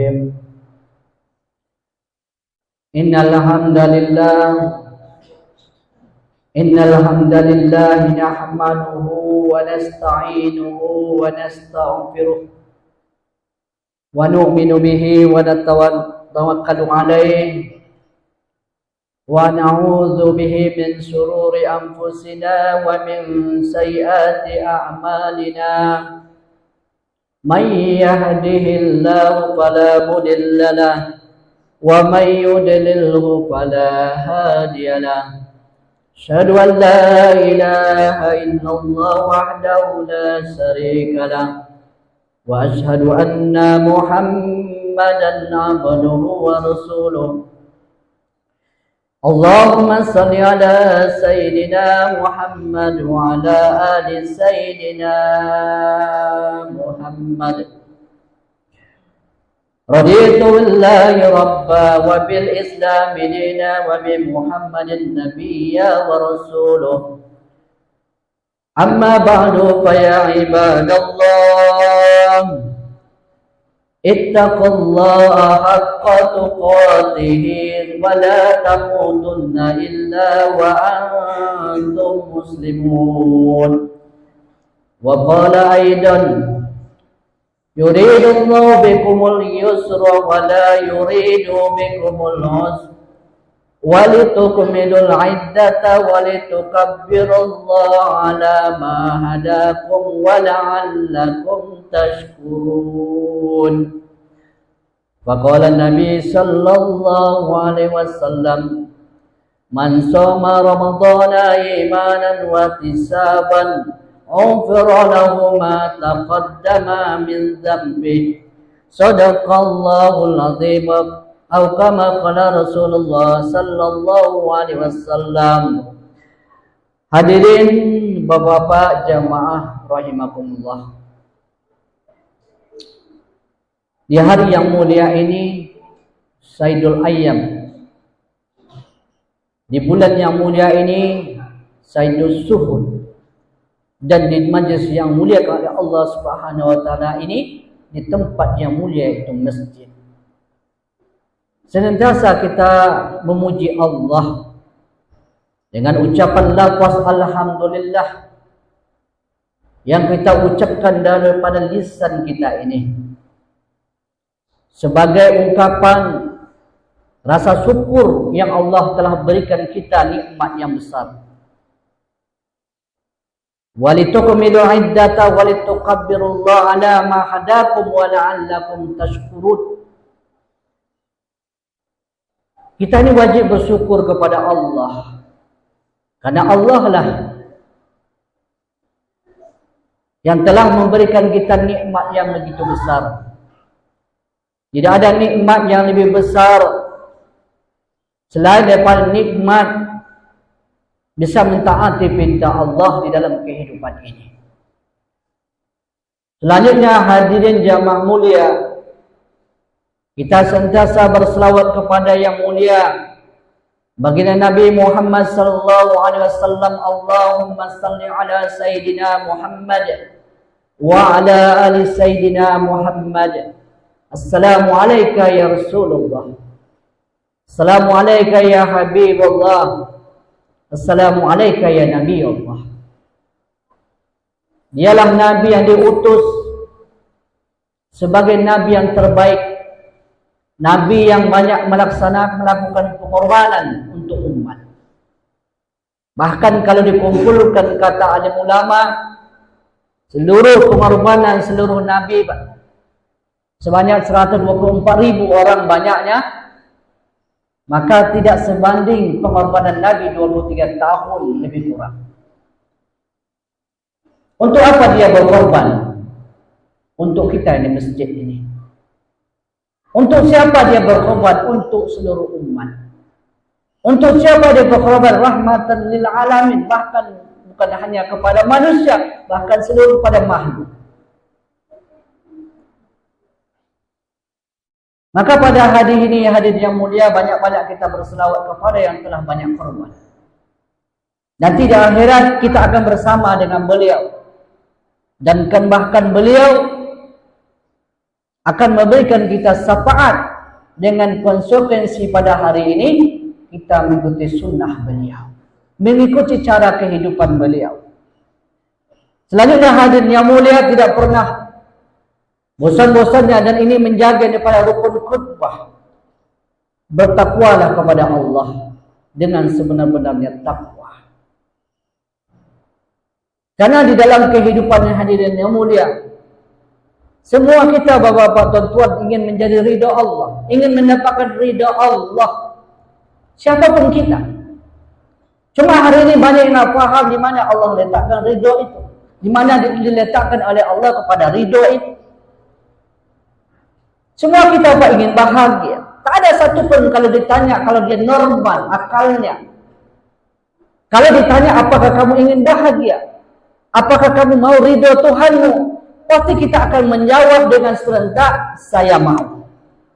الرحيم إن الحمد لله نحمده ونستعينه ونستغفره ونؤمن به ونتوكل عليه ونعوذ به من شرور أنفسنا ومن سيئات أعمالنا من يهده الله فلا مضل له ومن يضلله فلا هادي له أشهد أن لا إله إلا الله وحده لا شريك له وأشهد أن محمدا عبده ورسوله اللهم صل على سيدنا محمد وعلى آل سيدنا محمد رضيت بالله ربا وبالإسلام دينا وبمحمد نبيا ورسوله أما بعد فيا عباد الله اتقوا الله حق تقاته ولا تموتن إلا وأنتم مسلمون وقال أيضا يريد الله بكم اليسر ولا يريد بكم العسر ولتكملوا العدة ولتكبروا الله على ما هداكم ولعلكم تشكرون فقال النبي صلى الله عليه وسلم من صام رمضان إيمانا واحتسابا غفر له ما تقدم من ذنبه صدق الله العظيم أو كما قال Rasulullah sallallahu alaihi wasallam. Hadirin bapak-bapak jamaah rahimakumullah. Di hari yang mulia ini Sayyidul Ayyam. Di bulan yang mulia ini Sayyidul Suhud. Dan di majlis yang mulia oleh Allah Subhanahu wa taala ini di tempat yang mulia itu masjid. Senantiasa kita memuji Allah dengan ucapan lafaz alhamdulillah yang kita ucapkan daripada lisan kita ini sebagai ungkapan rasa syukur yang Allah telah berikan kita nikmat yang besar. Walitukmilu iddata walitukabbirullaha ala ma hadakum wa la'allakum tashkurun. Kita ini wajib bersyukur kepada Allah. Karena Allah lah yang telah memberikan kita nikmat yang begitu besar. Tidak ada nikmat yang lebih besar selain daripada nikmat bisa mentaati perintah Allah di dalam kehidupan ini. Selanjutnya hadirin jamaah mulia, kita sentiasa berselawat kepada yang mulia baginda Nabi Muhammad sallallahu alaihi wasallam. Allahumma salli ala sayidina Muhammad wa ala ali sayidina Muhammad. Assalamu alayka ya Rasulullah. Assalamu alayka ya Habibullah. Assalamu alayka ya Nabi Allah. Dialah Nabi yang diutus sebagai Nabi yang terbaik, Nabi yang banyak melakukan pengorbanan untuk umat. Bahkan kalau dikumpulkan kata alim ulama, seluruh pengorbanan seluruh Nabi sebanyak 124.000 orang banyaknya, maka tidak sebanding pengorbanan Nabi 23 tahun lebih kurang. Untuk apa dia berkorban? Untuk kita di masjid ini. Untuk siapa dia berkorban? Untuk seluruh umat. Untuk siapa dia berkorban? Rahmatan lil alamin. Bahkan bukan hanya kepada manusia, bahkan seluruh pada makhluk. Maka pada hari ini, hadir yang mulia, banyak-banyak kita berselawat kepada yang telah banyak korban. Nanti di akhirat kita akan bersama dengan beliau. Dan bahkan beliau akan memberikan kita syafaat dengan konsekuensi pada hari ini kita mengikuti sunnah beliau, mengikuti cara kehidupan beliau. Selanjutnya hadirin yang mulia, tidak pernah bosan-bosannya dan ini menjaga daripada rukun khutbah. Bertakwalah kepada Allah dengan sebenar-benarnya takwa. Karena di dalam kehidupan yang hadirin yang mulia, semua kita bapak-bapak tuan-tuan ingin menjadi ridha Allah, ingin mendapatkan ridha Allah. Siapapun kita. Cuma hari ini banyak yang tak faham di mana Allah letakkan ridha itu, di mana diletakkan oleh Allah kepada ridha itu. Semua kita Pak ingin bahagia. Tak ada satu pun kalau ditanya, kalau dia normal akalnya, kalau ditanya apakah kamu ingin bahagia, apakah kamu mau ridha Tuhanmu, pasti kita akan menjawab dengan serentak, saya mau,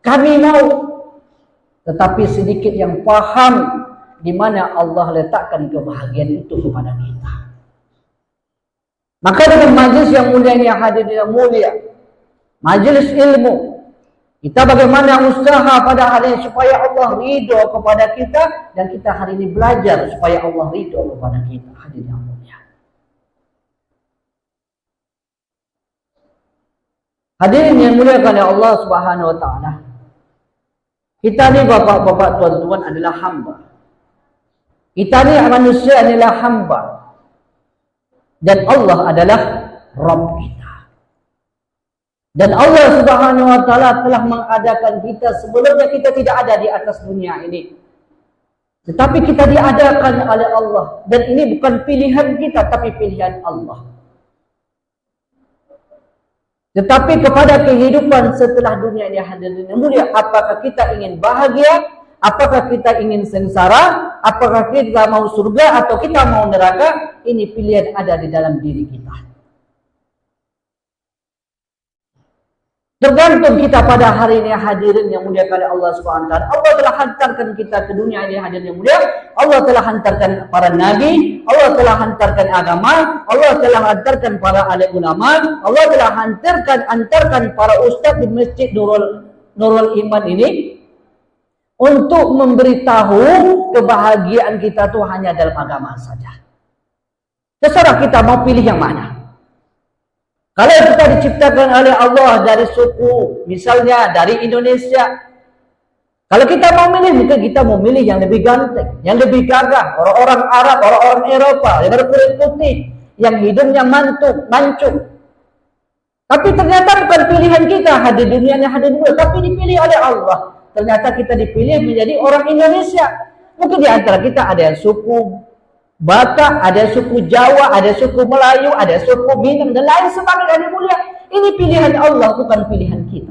kami mau. Tetapi sedikit yang paham di mana Allah letakkan kebahagiaan itu kepada kita. Maka dengan majlis yang mulia ini, hadirin yang mulia, majlis ilmu, kita bagaimana usaha pada hari ini supaya Allah ridho kepada kita, dan kita hari ini belajar supaya Allah ridho kepada kita, hadirin yang mulia. Hadirin yang mulia oleh Allah Subhanahu wa taala. Kita ni bapak-bapak tuan-tuan adalah hamba. Kita ni manusia adalah hamba. Dan Allah adalah Rabb kita. Dan Allah Subhanahu wa taala telah mengadakan kita sebelumnya kita tidak ada di atas dunia ini. Tetapi kita diadakan oleh Allah, dan ini bukan pilihan kita tapi pilihan Allah. Tetapi kepada kehidupan setelah dunia ini hadirin yang mulia, apakah kita ingin bahagia, apakah kita ingin sengsara, apakah kita mau surga atau kita mau neraka, ini pilihan ada di dalam diri kita. Tergantung kita pada hari ini hadirin yang mulia oleh Allah Subhanahu wa taala. Allah telah hantarkan kita ke dunia ini hadirin yang mulia. Allah telah hantarkan para nabi, Allah telah hantarkan agama, Allah telah hantarkan para alim ulama, Allah telah hantarkan para ustaz di Masjid Nurul Iman ini untuk memberitahu kebahagiaan kita itu hanya dalam agama saja. Terserah kita mau pilih yang mana. Kalau kita diciptakan oleh Allah dari suku, misalnya dari Indonesia, kalau kita mau milih, mungkin kita mau milih yang lebih ganteng, yang lebih gagah, orang-orang Arab, orang-orang Eropa, yang berkulit putih, yang hidungnya mancung. Tapi ternyata bukan pilihan kita hadir dunia ini hadir dunia, tapi dipilih oleh Allah. Ternyata kita dipilih menjadi orang Indonesia. Mungkin di antara kita ada yang suku Batak, ada suku Jawa, ada suku Melayu, ada suku Minang, dan lain sebagainya yang mulia. Ini pilihan Allah, bukan pilihan kita.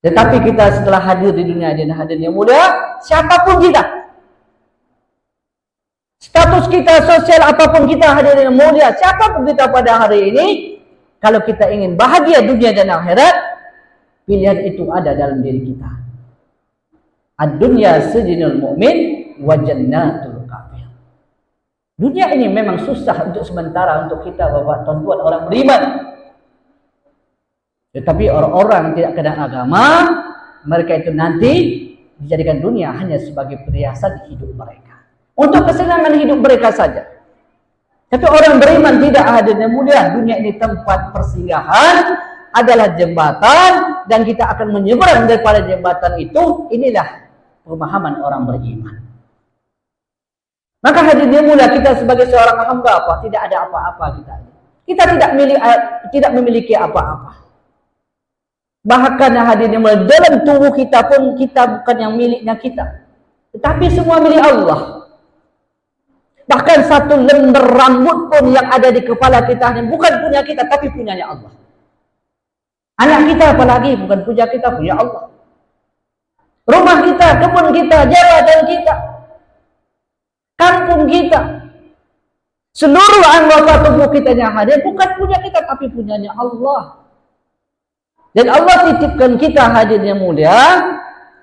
Tetapi kita setelah hadir di dunia dan hadir yang mulia, siapapun kita, status kita sosial apapun kita hadir yang mulia, siapapun kita pada hari ini, kalau kita ingin bahagia dunia dan akhirat, pilihan itu ada dalam diri kita. Ad-dunya sijnul mu'min wa jannatul kafir. Dunia ini memang susah untuk sementara untuk kita bapak tuan-tuan orang beriman. Tetapi orang-orang yang tidak kenal agama, mereka itu nanti dijadikan dunia hanya sebagai perhiasan hidup mereka, untuk kesenangan hidup mereka saja. Tapi orang beriman tidak hadir yang mulia. Dunia ini tempat persinggahan, adalah jembatan, dan kita akan menyeberang daripada jembatan itu. Inilah pemahaman orang beriman. Maka hadirnya mula kita sebagai seorang hamba apa? Tidak ada apa-apa kita. Kita tidak memiliki apa-apa. Bahkan hadirnya mula dalam tubuh kita pun kita bukan yang miliknya kita, tetapi semua milik Allah. Bahkan satu lembar rambut pun yang ada di kepala kita bukan punya kita, tapi punyanya Allah. Anak kita apalagi bukan punya kita, punya Allah. Rumah kita, kebun kita, jabatan kita, kampung kita, seluruh anggota tubuh kita yang hadir bukan punya kita tapi punyanya Allah. Dan Allah titipkan kita hadir yang mulia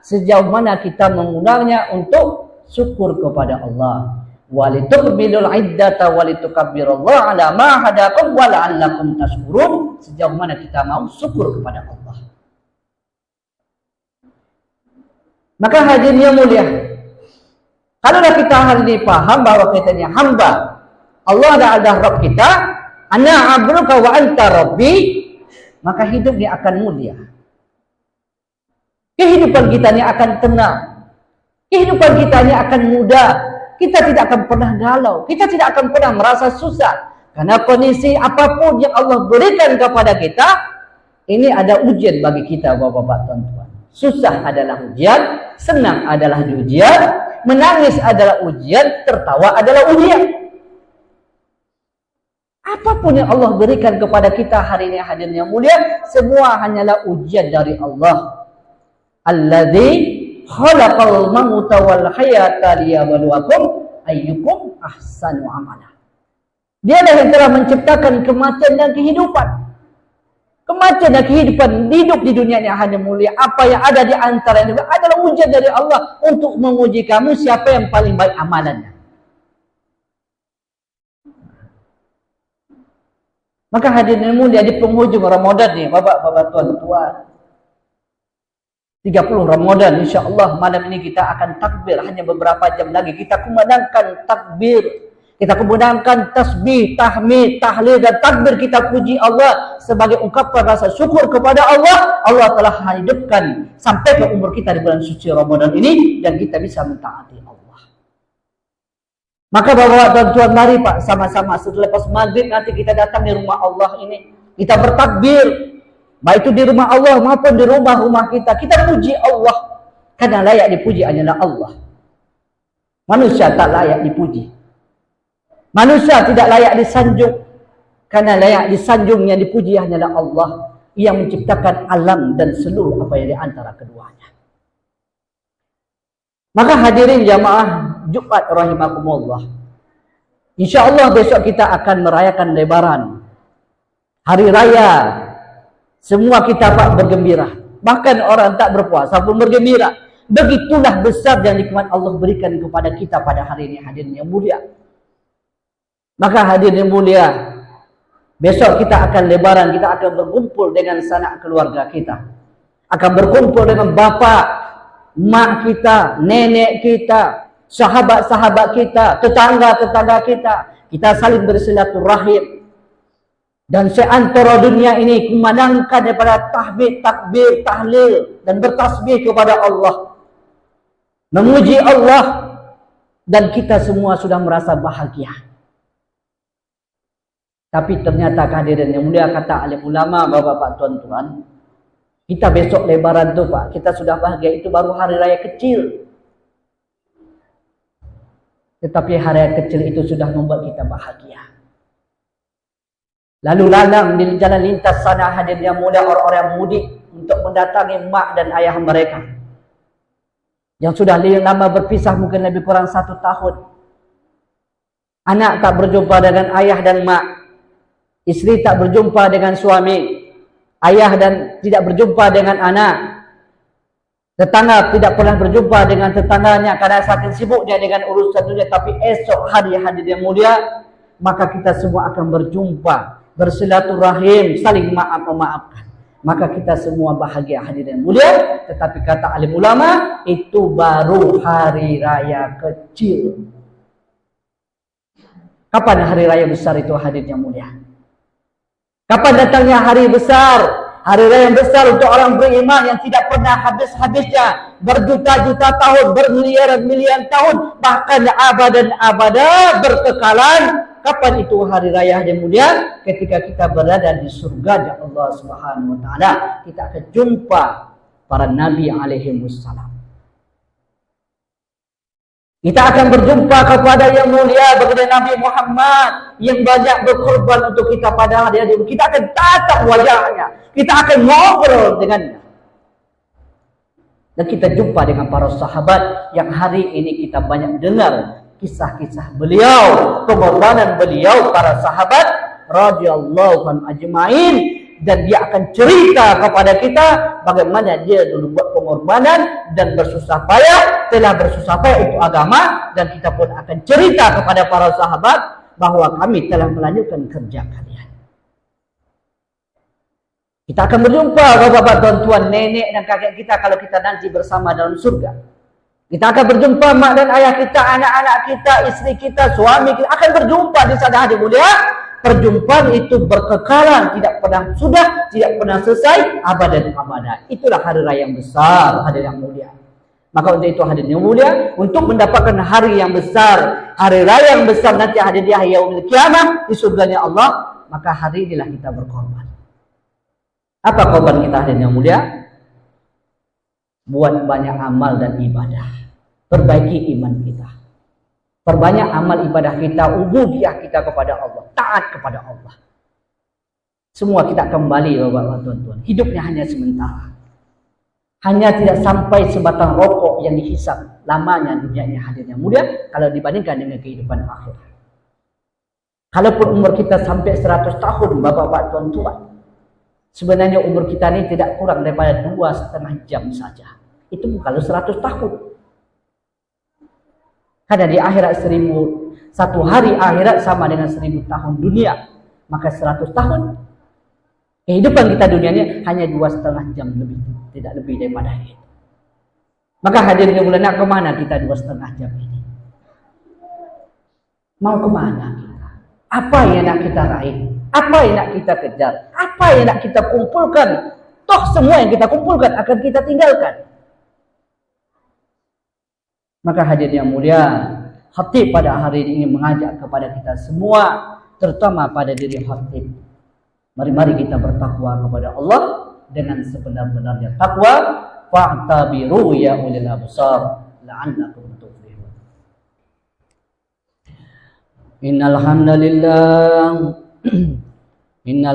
sejauh mana kita mengundangnya untuk syukur kepada Allah, walitukmilul iddata walitukabbirullaha ala ma hadakum wa la'allakum tashkurun. Sejauh mana kita mau syukur kepada Allah. Maka hadirin yang mulia, kalaulah kita hari ini paham bahwa kita ini hamba Allah adalah Rabb kita, ana abduka wa anta rabbi, maka hidup ini akan mulia. Kehidupan kita ini akan tenang. Kehidupan kita ini akan mudah. Kita tidak akan pernah galau. Kita tidak akan pernah merasa susah. Karena kondisi apapun yang Allah berikan kepada kita, ini ada ujian bagi kita, bapak-bapak, tuan-tuan. Susah adalah ujian, senang adalah ujian, menangis adalah ujian, tertawa adalah ujian. Apapun yang Allah berikan kepada kita hari ini, hadirin yang mulia, semua hanyalah ujian dari Allah. Alladzi khalaqal mauta wal hayata liyabluwakum ayyukum ahsanu amala. Dia yang telah menciptakan kematian dan kehidupan. Kematian dan kehidupan, hidup di dunia ini hanya mulia. Apa yang ada di antara ini adalah ujian dari Allah untuk menguji kamu siapa yang paling baik amalannya. Maka hadirin mulia, di penghujung Ramadan nih, bapak-bapak, tuan-tuan, 30 Ramadan, insya Allah malam ini kita akan takbir. Hanya beberapa jam lagi kita kumandangkan takbir, kita kumandangkan tasbih, tahmid, tahlil dan takbir. Kita puji Allah sebagai ungkapan rasa syukur kepada Allah. Allah telah hidupkan sampai ke umur kita di bulan suci Ramadan ini, dan kita bisa mentaati Allah. Maka bapak dan tuan, mari Pak, sama-sama selepas maghrib nanti kita datang di rumah Allah ini, kita bertakbir. Baik itu di rumah Allah maupun di rumah-rumah kita. Kita puji Allah. Karena layak dipuji hanyalah Allah. Manusia tak layak dipuji. Manusia tidak layak disanjung. Karena layak disanjung, yang dipuji hanyalah Allah yang menciptakan alam dan seluruh apa yang di antara keduanya. Maka hadirin jamaah Jumat rahimakumullah, InsyaAllah besok kita akan merayakan Lebaran, hari raya. Semua kita Pak bergembira. Bahkan orang tak berpuasa pun bergembira. Begitulah besar yang nikmat Allah berikan kepada kita pada hari ini, hadirin yang mulia. Maka hadirin yang mulia, besok kita akan Lebaran, kita akan berkumpul dengan sanak keluarga kita. Akan berkumpul dengan bapak, mak kita, nenek kita, sahabat-sahabat kita, tetangga-tetangga kita. Kita saling bersilaturahim. Dan seantero dunia ini kumandangkan daripada tahmid, takbir, tahlil dan bertasbih kepada Allah, memuji Allah, dan kita semua sudah merasa bahagia. Tapi ternyata hadirin yang mulia, kata alim ulama, bapak-bapak, tuan-tuan, kita besok Lebaran tuh Pak, kita sudah bahagia, itu baru hari raya kecil. Tetapi hari raya kecil itu sudah membuat kita bahagia. Lalu lalang di jalan lintas sana, hadirin yang mulia, orang-orang mudik untuk mendatangi mak dan ayah mereka yang sudah lama berpisah, mungkin lebih kurang 1 tahun. Anak tak berjumpa dengan ayah dan mak, istri tak berjumpa dengan suami, ayah dan tidak berjumpa dengan anak, tetangga tidak pernah berjumpa dengan tetangganya karena saking sibuknya dengan urusan dunia. Tapi esok hari, hadirin yang mulia, maka kita semua akan berjumpa, bersilaturahim, saling memaafkan. Maka kita semua bahagia, hadirin mulia. Tetapi kata alim ulama, itu baru hari raya kecil. Kapan hari raya besar itu, hadirin yang mulia? Kapan datangnya hari besar? Hari raya yang besar untuk orang beriman yang tidak pernah habis-habisnya, berjuta-juta tahun, bermiliaran-miliaran tahun, bahkan abadan abada, berkekalan. Kapan itu hari raya yang mulia? Ketika kita berada di surga Allah Subhanahu wa taala, kita akan jumpa para nabi alaihi wassalam. Kita akan berjumpa kepada yang mulia baginda Nabi Muhammad yang banyak berkorban untuk kita pada hari ini. Kita akan tatap wajahnya, kita akan ngobrol dengannya. Dan kita jumpa dengan para sahabat yang hari ini kita banyak dengar kisah-kisah beliau, pengorbanan beliau, para sahabat radhiyallahu anhum ajmain, dan dia akan cerita kepada kita bagaimana dia dulu buat pengorbanan dan bersusah payah telah bersusah payah untuk agama, dan kita pun akan cerita kepada para sahabat bahwa kami telah melanjutkan kerja kalian. Kita akan berjumpa bapak-bapak, tuan-tuan, nenek dan kakek kita kalau kita nanti bersama dalam surga. Kita akan berjumpa mak dan ayah kita, anak-anak kita, istri kita, suami kita akan berjumpa di sana hari mulia. Perjumpaan itu berkekalan, tidak pernah sudah, tidak pernah selesai, abadan abadan. Itulah hari raya yang besar, hari yang mulia. Maka untuk itu hari yang mulia, untuk mendapatkan hari yang besar, hari raya yang besar nanti hari di yaumil kiamah di surganya Allah, maka hari inilah kita berkorban. Apa korban kita hari yang mulia? Buat banyak amal dan ibadah, perbaiki iman kita. Perbanyak amal ibadah kita, ubudiyah kita kepada Allah, taat kepada Allah. Semua kita kembali bapak-bapak, tuan-tuan. Hidupnya hanya sementara. Hanya tidak sampai sebatang rokok yang dihisap lamanya dunianya hadirnya mulia kalau dibandingkan dengan kehidupan akhir. Kalaupun umur kita sampai 100 tahun bapak-bapak, tuan-tuan, sebenarnya umur kita ini tidak kurang daripada 2,5 jam saja. Itu kalau 100 tahun. Karena di akhirat satu hari akhirat sama dengan 1000 tahun dunia. Maka 100 tahun. Kehidupan kita dunianya hanya 2,5 jam lebih. Tidak lebih daripada itu. Maka hadirin yang mulia, nak kemana kita 2,5 jam ini? Mau kemana kita? Apa yang nak kita raih? Apa yang nak kita kejar? Apa yang nak kita kumpulkan? Toh semua yang kita kumpulkan akan kita tinggalkan. Maka hadirin yang mulia, khatib pada hari ini mengajak kepada kita semua, terutama pada diri khatib. Mari kita bertakwa kepada Allah dengan sebenar-benarnya takwa. Fa'tabiru ya ulil absar la'allakum tuflihun. Innal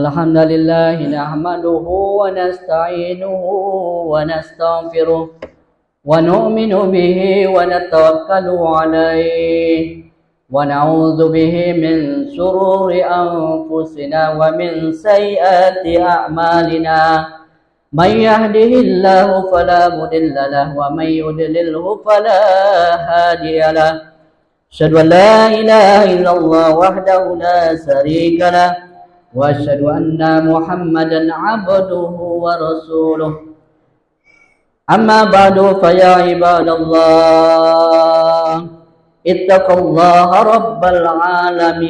hamdalillah nahmaduhu wa nasta'inuhu wa nastaghfiruh. ونؤمن به ونتوكل عليه ونعوذ به من شرور أنفسنا ومن سيئات أعمالنا من يهده الله فلا مضل له ومن يضلله فلا هادي له أشهد أن لا إله إلا الله وحده لا شريك له وأشهد أن محمدا عبده ورسوله. أما بعد فيا عباد الله اتقوا الله رب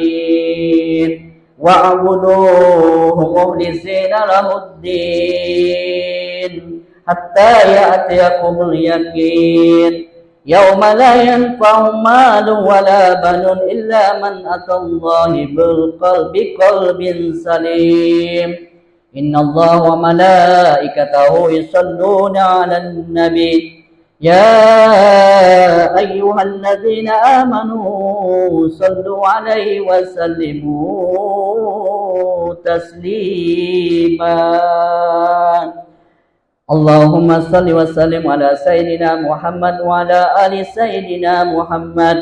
العالمين واعبدوه مخلصين له الدين حتى يأتيكم اليقين يوم لا ينفع مال ولا بنون إلا من أتى الله بقلب سليم. إن الله وملائكته يصلون على النبي يا أيها الذين آمنوا صلوا عليه وسلموا تسليما. اللهم صل وسلم على سيدنا محمد وعلى آل سيدنا محمد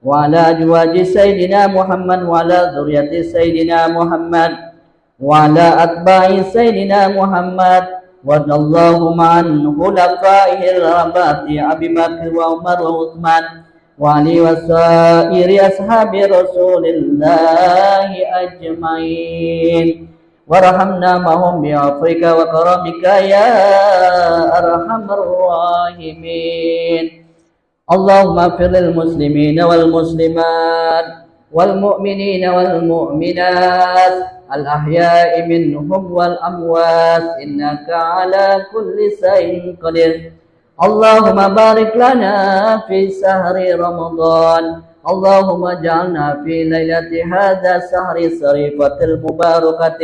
وعلى أزواج سيدنا محمد وعلى ذرية سيدنا محمد وعلى أتباع سيدنا محمد وارض اللهم عن خلفائه الأربعة أبي بكر وعمر وعثمان وعلي وسائر أصحاب رسول الله أجمعين وارحمنا معهم بعفوك وكرمك يا أرحم الراحمين. اللهم اغفر للمسلمين والمسلمات والمؤمنين والمؤمنات الأحياء منهم والأموات إنك على كل شيء قدير. اللهم بارك لنا في شهر رمضان. اللهم اجعلنا في ليلة هذا الشهر الشريفة المباركة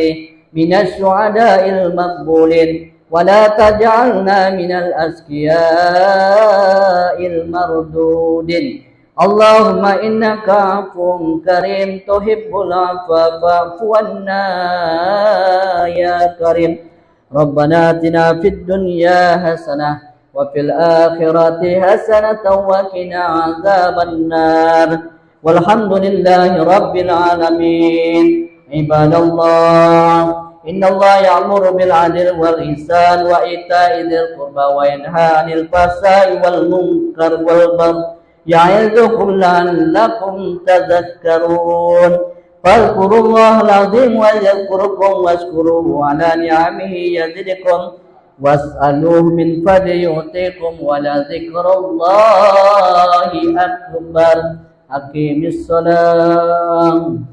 من الشهداء المقبولين ولا تجعلنا من الأشقياء المردودين. اللهم إنك عفو كريم تحب العفو فاعف عنا يا كريم. ربنا آتنا في الدنيا حسنة وفي الآخرة حسنة وقنا عذاب النار والحمد لله رب العالمين. عباد الله Innallaha ya'muru bil 'adli wal ihsan wa ita'i dzil qurba wa yanha 'anil fahsya'i wal munkar wal baghi ya'idzukum la'allakum tadhakkarun. Fadhkurullahal 'azim wa yadhkurukum washkuruhu 'ala ni'amihi yazidkum was'aluhu min fadli yu'tikum wa la dzikrullahi akbar. Aqimis shalah.